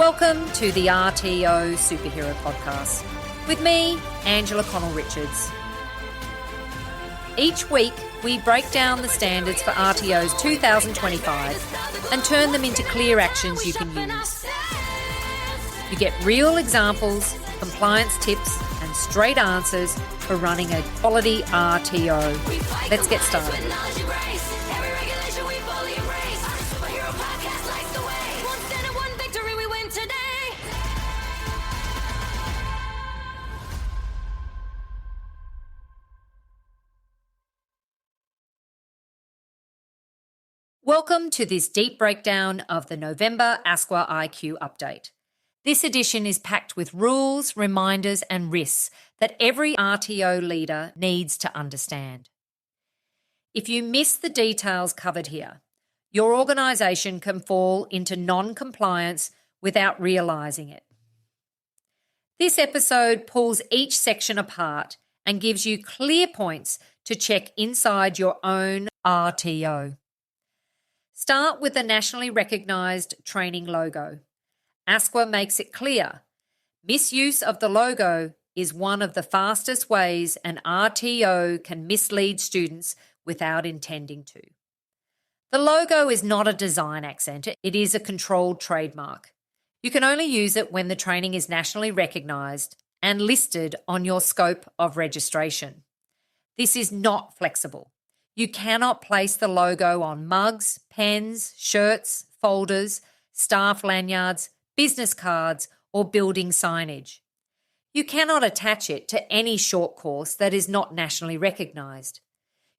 Welcome to the RTO Superhero Podcast with me, Angela Connell-Richards. Each week, we break down the standards for RTOs 2025 and turn them into clear actions you can use. You get real examples, compliance tips, and straight answers for running a quality RTO. Let's get started. Welcome to this deep breakdown of the November ASQA IQ update. This edition is packed with rules, reminders, and risks that every RTO leader needs to understand. If you miss the details covered here, your organisation can fall into non-compliance without realising it. This episode pulls each section apart and gives you clear points to check inside your own RTO. Start with the nationally recognised training logo. ASQA makes it clear, misuse of the logo is one of the fastest ways an RTO can mislead students without intending to. The logo is not a design accent, it is a controlled trademark. You can only use it when the training is nationally recognised and listed on your scope of registration. This is not flexible. You cannot place the logo on mugs, pens, shirts, folders, staff lanyards, business cards, or building signage. You cannot attach it to any short course that is not nationally recognised.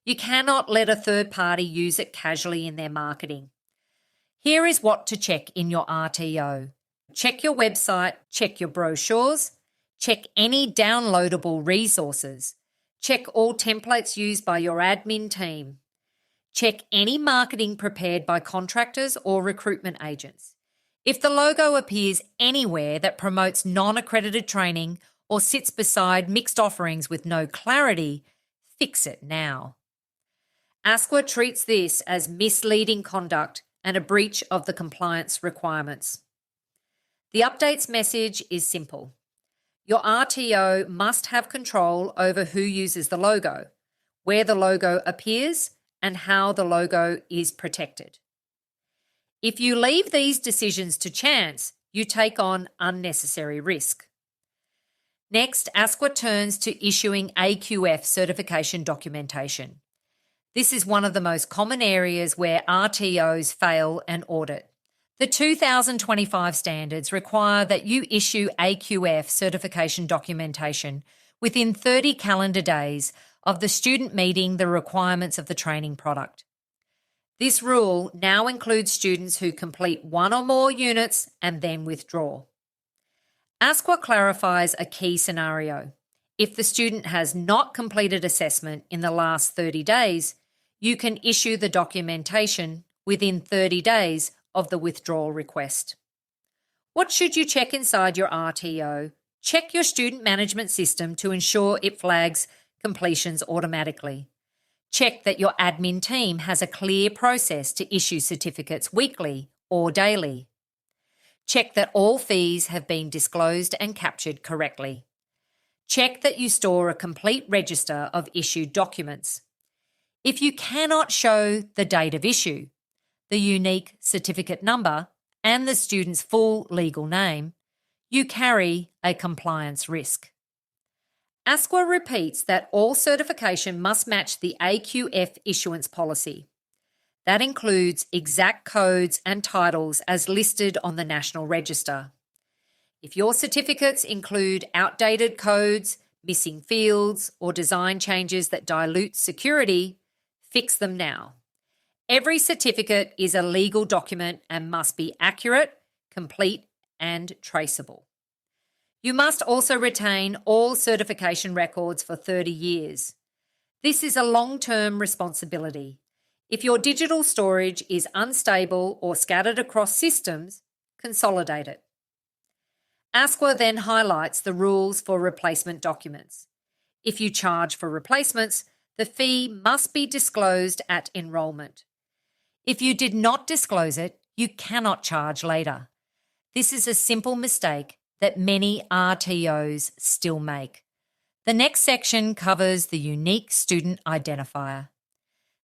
You cannot let a third party use it casually in their marketing. Here is what to check in your RTO. Check your website, check your brochures, check any downloadable resources. Check all templates used by your admin team. Check any marketing prepared by contractors or recruitment agents. If the logo appears anywhere that promotes non-accredited training or sits beside mixed offerings with no clarity, fix it now. ASQA treats this as misleading conduct and a breach of the compliance requirements. The update's message is simple. Your RTO must have control over who uses the logo, where the logo appears, and how the logo is protected. If you leave these decisions to chance, you take on unnecessary risk. Next, ASQA turns to issuing AQF certification documentation. This is one of the most common areas where RTOs fail an audit. The 2025 standards require that you issue AQF certification documentation within 30 calendar days of the student meeting the requirements of the training product. This rule now includes students who complete one or more units and then withdraw. ASQA clarifies a key scenario. If the student has not completed assessment in the last 30 days, you can issue the documentation within 30 days of the withdrawal request. What should you check inside your RTO? Check your student management system to ensure it flags completions automatically. Check that your admin team has a clear process to issue certificates weekly or daily. Check that all fees have been disclosed and captured correctly. Check that you store a complete register of issued documents. If you cannot show the date of issue, the unique certificate number, and the student's full legal name, you carry a compliance risk. ASQA repeats that all certification must match the AQF issuance policy. That includes exact codes and titles as listed on the National Register. If your certificates include outdated codes, missing fields, or design changes that dilute security, fix them now. Every certificate is a legal document and must be accurate, complete, and traceable. You must also retain all certification records for 30 years. This is a long-term responsibility. If your digital storage is unstable or scattered across systems, consolidate it. ASQA then highlights the rules for replacement documents. If you charge for replacements, the fee must be disclosed at enrolment. If you did not disclose it, you cannot charge later. This is a simple mistake that many RTOs still make. The next section covers the unique student identifier.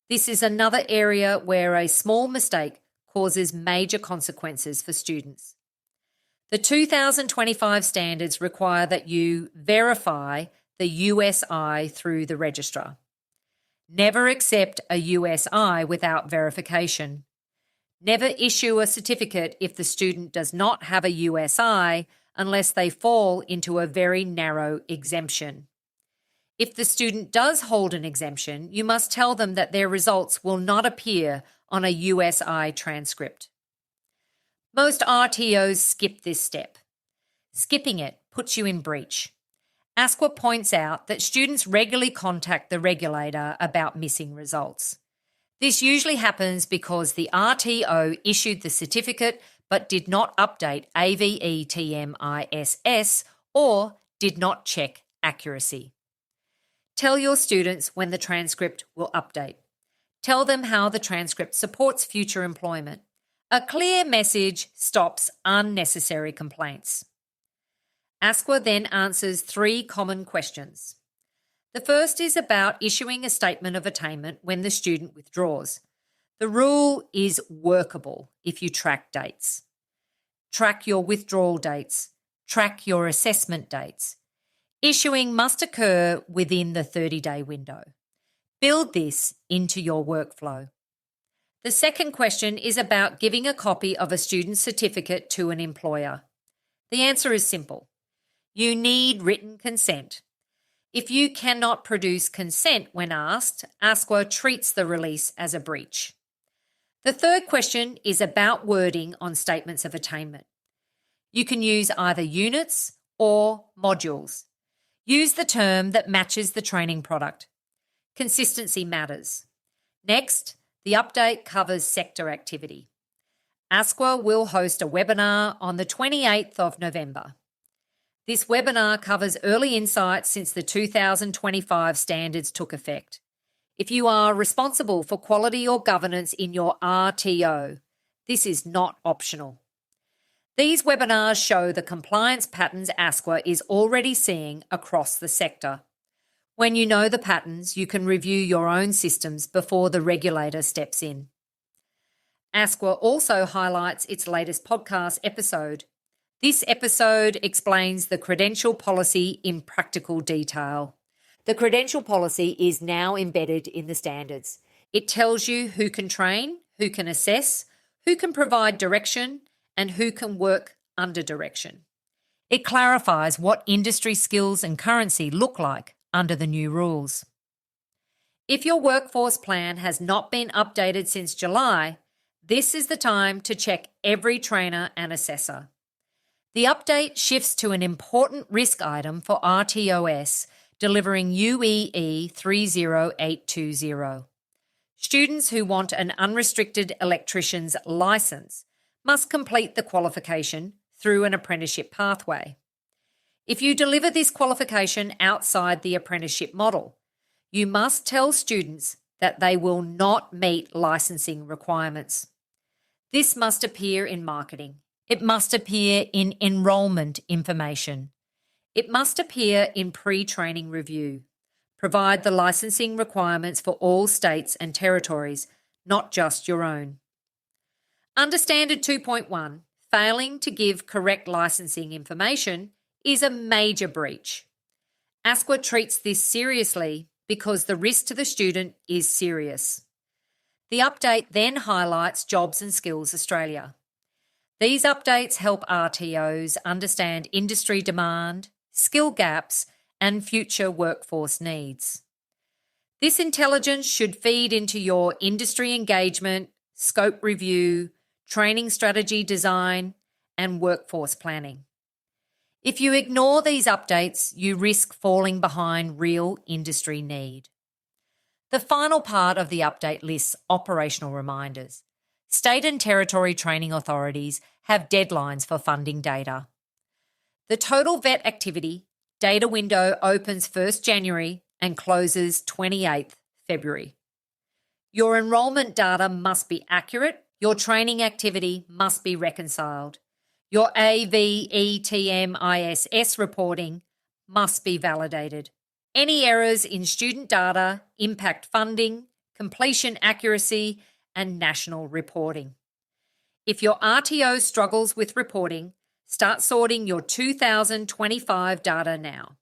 This is another area where a small mistake causes major consequences for students. The 2025 standards require that you verify the USI through the registrar. Never accept a USI without verification. Never issue a certificate if the student does not have a USI unless they fall into a very narrow exemption. If the student does hold an exemption, you must tell them that their results will not appear on a USI transcript. Most RTOs skip this step. Skipping it puts you in breach. ASQA points out that students regularly contact the regulator about missing results. This usually happens because the RTO issued the certificate but did not update AVETMISS or did not check accuracy. Tell your students when the transcript will update. Tell them how the transcript supports future employment. A clear message stops unnecessary complaints. ASQA then answers 3 common questions. The first is about issuing a statement of attainment when the student withdraws. The rule is workable if you track dates. Track your withdrawal dates. Track your assessment dates. Issuing must occur within the 30-day window. Build this into your workflow. The second question is about giving a copy of a student's certificate to an employer. The answer is simple. You need written consent. If you cannot produce consent when asked, ASQA treats the release as a breach. The third question is about wording on statements of attainment. You can use either units or modules. Use the term that matches the training product. Consistency matters. Next, the update covers sector activity. ASQA will host a webinar on the 28th of November. This webinar covers early insights since the 2025 standards took effect. If you are responsible for quality or governance in your RTO, this is not optional. These webinars show the compliance patterns ASQA is already seeing across the sector. When you know the patterns, you can review your own systems before the regulator steps in. ASQA also highlights its latest podcast episode. This episode explains the credential policy in practical detail. The credential policy is now embedded in the standards. It tells you who can train, who can assess, who can provide direction, and who can work under direction. It clarifies what industry skills and currency look like under the new rules. If your workforce plan has not been updated since July, this is the time to check every trainer and assessor. The update shifts to an important risk item for RTOS, delivering UEE 30820. Students who want an unrestricted electrician's licence must complete the qualification through an apprenticeship pathway. If you deliver this qualification outside the apprenticeship model, you must tell students that they will not meet licensing requirements. This must appear in marketing. It must appear in enrolment information. It must appear in pre-training review. Provide the licensing requirements for all states and territories, not just your own. Under Standard 2.1, failing to give correct licensing information is a major breach. ASQA treats this seriously because the risk to the student is serious. The update then highlights Jobs and Skills Australia. These updates help RTOs understand industry demand, skill gaps, and future workforce needs. This intelligence should feed into your industry engagement, scope review, training strategy design, and workforce planning. If you ignore these updates, you risk falling behind real industry need. The final part of the update lists operational reminders. State and territory training authorities have deadlines for funding data. The total vet activity data window opens 1st January and closes 28th February. Your enrolment data must be accurate. Your training activity must be reconciled. Your AVETMISS reporting must be validated. Any errors in student data impact funding, completion accuracy, and national reporting. If your RTO struggles with reporting, start sorting your 2025 data now.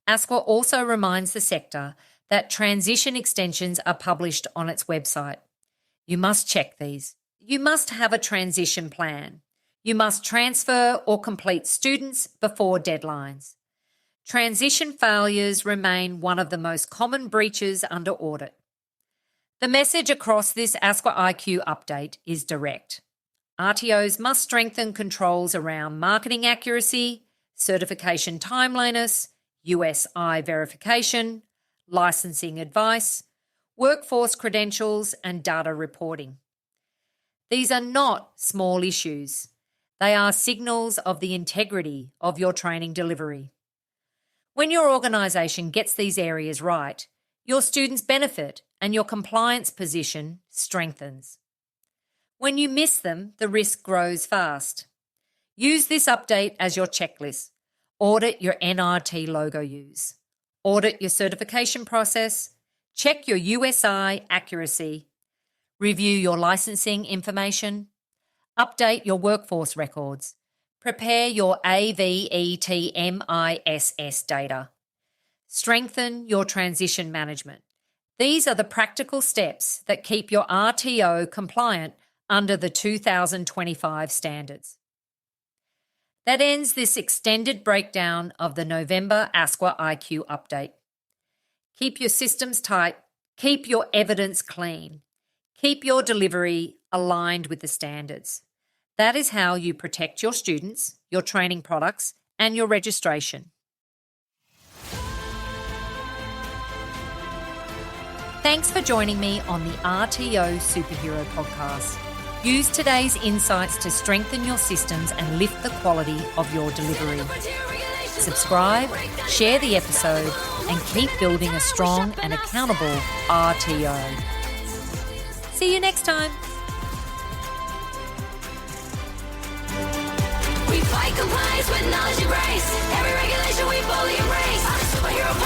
ASQA also reminds the sector that transition extensions are published on its website. You must check these. You must have a transition plan. You must transfer or complete students before deadlines. Transition failures remain one of the most common breaches under audit. The message across this ASQA IQ update is direct. RTOs must strengthen controls around marketing accuracy, certification timeliness, USI verification, licensing advice, workforce credentials, and data reporting. These are not small issues. They are signals of the integrity of your training delivery. When your organisation gets these areas right, your students benefit and your compliance position strengthens. When you miss them, the risk grows fast. Use this update as your checklist. Audit your NRT logo use. Audit your certification process. Check your USI accuracy. Review your licensing information. Update your workforce records. Prepare your AVETMISS data. Strengthen your transition management. These are the practical steps that keep your RTO compliant under the 2025 standards. That ends this extended breakdown of the November ASQA IQ update. Keep your systems tight. Keep your evidence clean. Keep your delivery aligned with the standards. That is how you protect your students, your training products, and your registration. Thanks for joining me on the RTO Superhero Podcast. Use today's insights to strengthen your systems and lift the quality of your delivery. Subscribe, share the episode, and keep building a strong and accountable RTO. See you next time. We fight compliance with knowledge and grace. Every regulation we boldly embrace. On a superhero